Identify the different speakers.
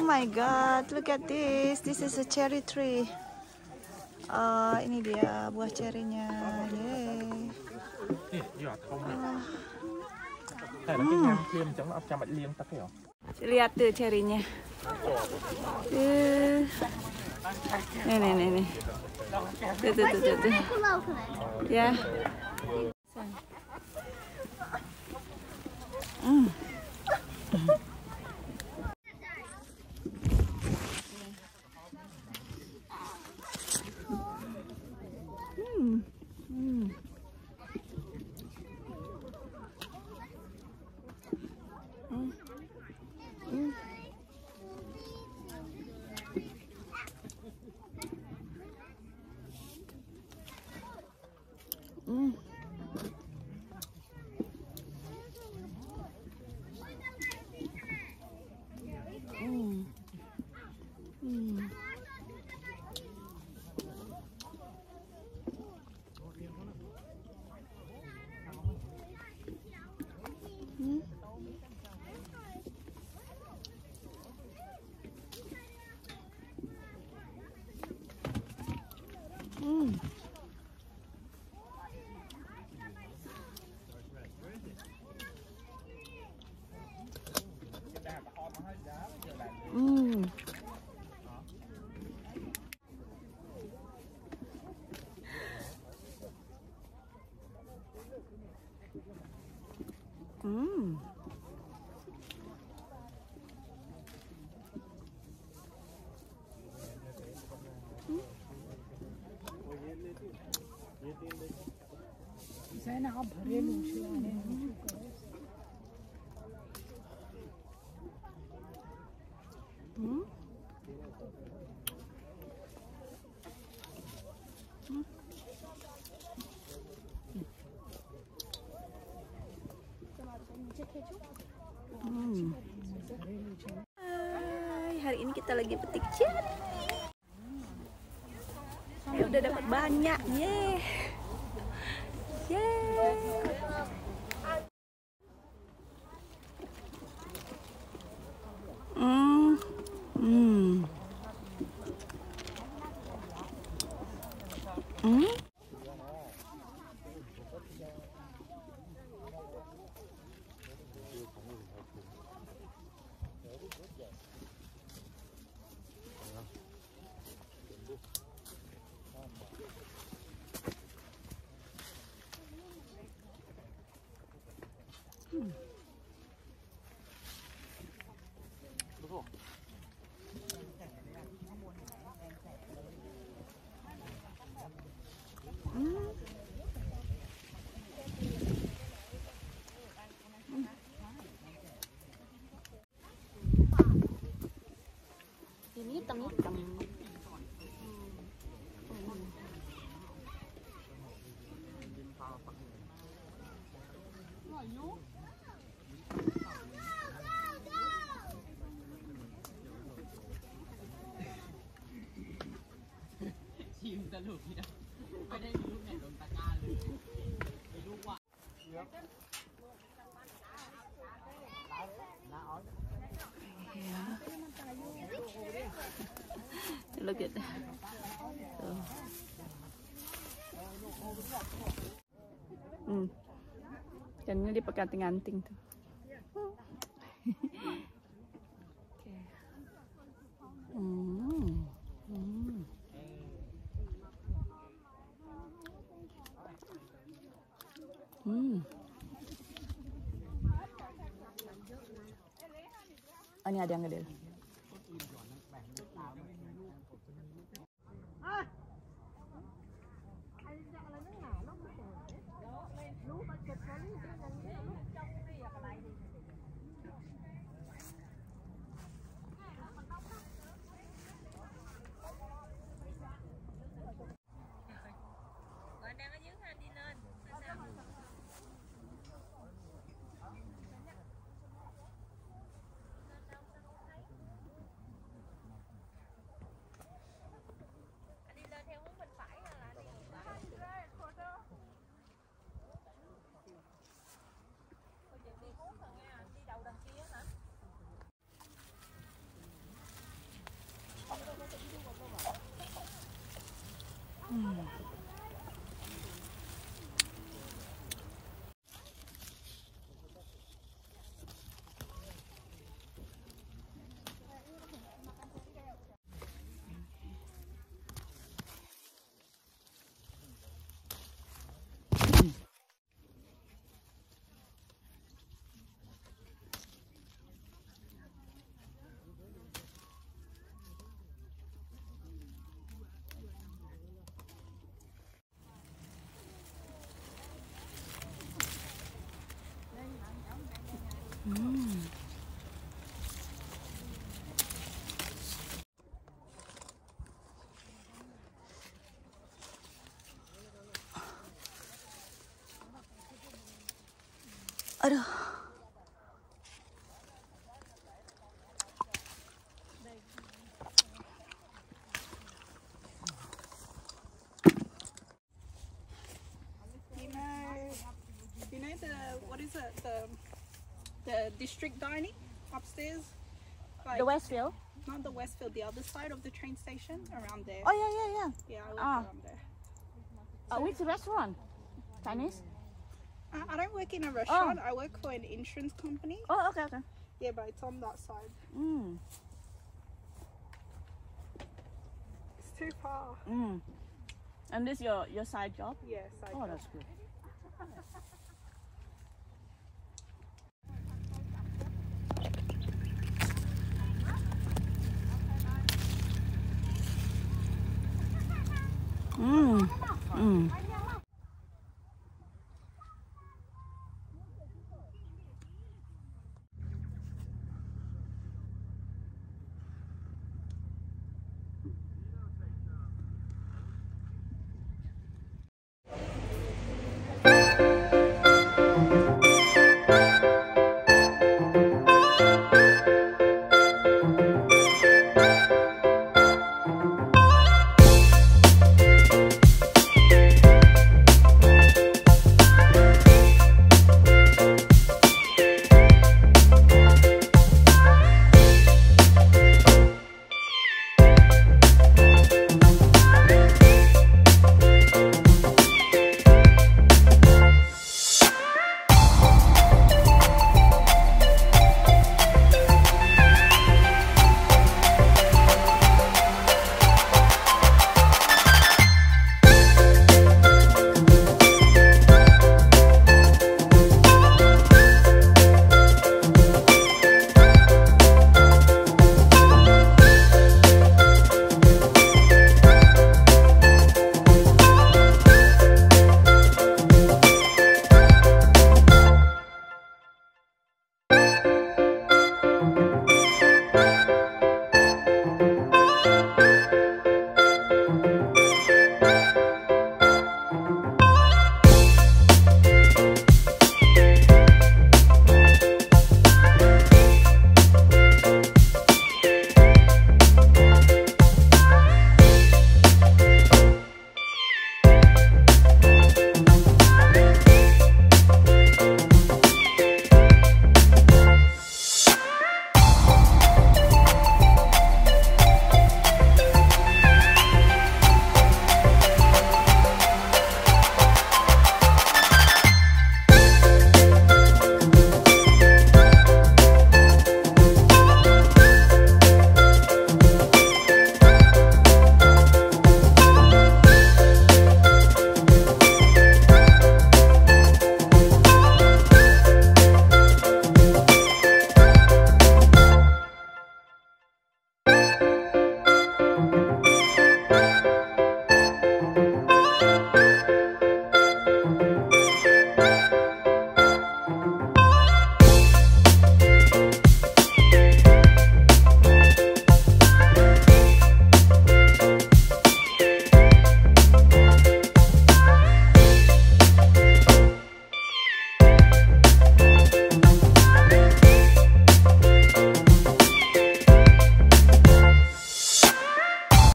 Speaker 1: my God, look at this. This is a cherry tree. Ini dia buah cerinya. Yeay. Lihat tuh cerinya. Nih. Tuh. Ya. Hai, hari ini kita lagi petik ceri. Ya udah dapat banyak, yeay. Ini hitam-hitam. Look at that. Jangan dipakai anting-anting tuh. Oh, ini ada yang gede. Aduh.
Speaker 2: You know what is it? The district dining upstairs. Like,
Speaker 1: The Westfield.
Speaker 2: not the Westfield, the other side of the train station, around there.
Speaker 1: Oh yeah.
Speaker 2: Yeah, I work around there.
Speaker 1: Which restaurant? Chinese?
Speaker 2: I don't work in a restaurant. I work for an insurance company.
Speaker 1: Oh, okay.
Speaker 2: Yeah, but it's on that side. It's too far.
Speaker 1: And this your side job?
Speaker 2: Yes, I
Speaker 1: Oh, that's good.